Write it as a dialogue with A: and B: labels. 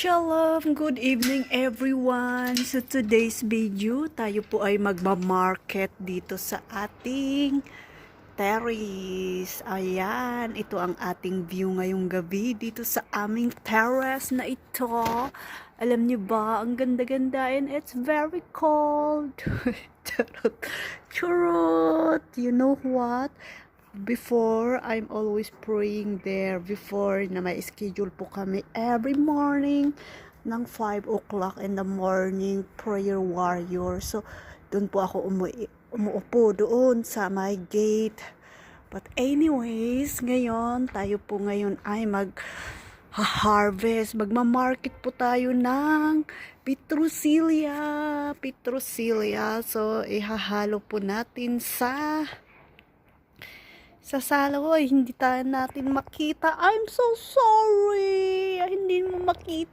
A: Shalom! Good evening everyone! So today's video, tayo po ay magmamarket dito sa ating terrace. Ayan, ito ang ating view ngayong gabi dito sa aming terrace na ito. Alam niyo ba, ang ganda-ganda and it's very cold. Charot! Charot! You know what? Before, I'm always praying there. Before na may schedule po kami every morning ng 5 o'clock in the morning, prayer warrior. So, doon po ako umuupo doon sa my gate. But anyways, ngayon, tayo po ngayon ay harvest. Magmamarket po tayo ng Petrosilya. Petrosilya. So, ihahalo po natin sa salo. Hindi tayo natin makita. I'm so sorry. Hindi mo makita.